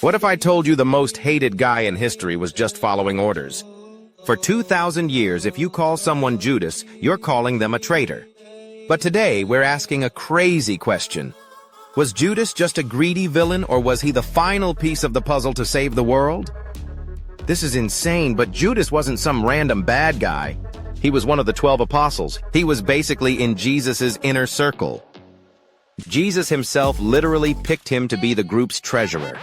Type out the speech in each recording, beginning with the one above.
What if I told you the most hated guy in history was just following orders? For 2,000 years, if you call someone Judas, you're calling them a traitor. But today, we're asking a crazy question. Was Judas just a greedy villain, or was he the final piece of the puzzle to save the world? This is insane, but Judas wasn't some random bad guy. He was one of the 12 apostles. He was basically in Jesus's inner circle. Jesus himself literally picked him to be the group's treasurer.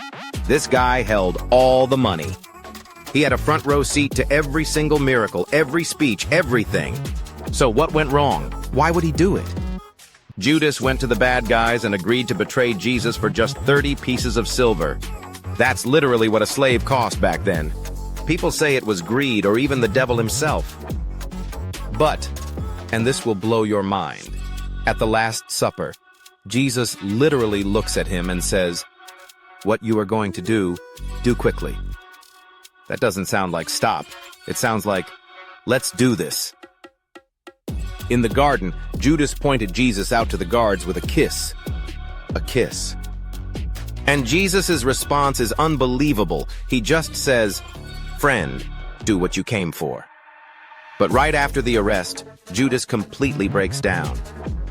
This guy held all the money. He had a front row seat to every single miracle, every speech, everything. So what went wrong? Why would he do it? Judas went to the bad guys and agreed to betray Jesus for just 30 pieces of silver. That's literally what a slave cost back then. People say it was greed or even the devil himself. But, and this will blow your mind, at the Last Supper, Jesus literally looks at him and says, "What you are going to do quickly." That doesn't sound like stop. It sounds like, let's do this. In the garden, Judas pointed Jesus out to the guards with a kiss. A kiss. And Jesus' response is unbelievable. He just says, "Friend, do what you came for." But right after the arrest, Judas completely breaks down.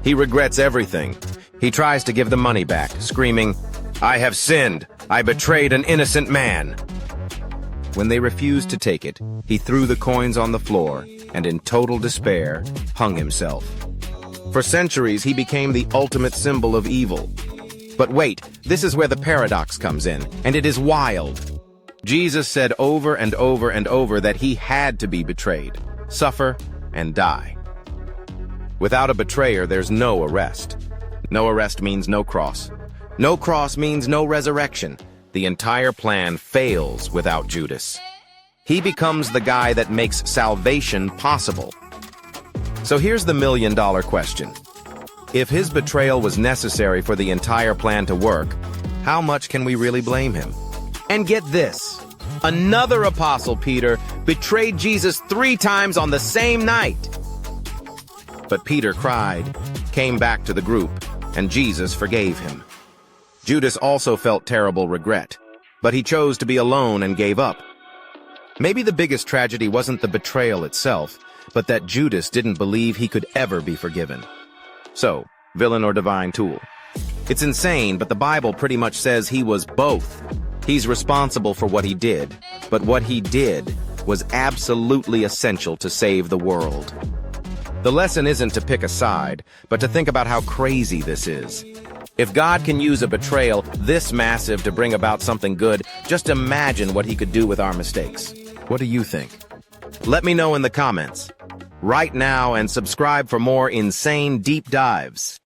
He regrets everything. He tries to give the money back, screaming, "I have sinned. I betrayed an innocent man." When they refused to take it, he threw the coins on the floor and in total despair, hung himself. For centuries, he became the ultimate symbol of evil. But wait, this is where the paradox comes in, and it is wild. Jesus said over and over and over that he had to be betrayed, suffer, and die. Without a betrayer, there's no arrest. No arrest means no cross. No cross means no resurrection. The entire plan fails without Judas. He becomes the guy that makes salvation possible. So here's the million-dollar question. If his betrayal was necessary for the entire plan to work, how much can we really blame him? And get this, another apostle, Peter, betrayed Jesus 3 times on the same night. But Peter cried, came back to the group, and Jesus forgave him. Judas also felt terrible regret, but he chose to be alone and gave up. Maybe the biggest tragedy wasn't the betrayal itself, but that Judas didn't believe he could ever be forgiven. So, villain or divine tool? It's insane, but the Bible pretty much says he was both. He's responsible for what he did, but what he did was absolutely essential to save the world. The lesson isn't to pick a side, but to think about how crazy this is. If God can use a betrayal this massive to bring about something good, just imagine what he could do with our mistakes. What do you think? Let me know in the comments. Right now, and subscribe for more insane deep dives.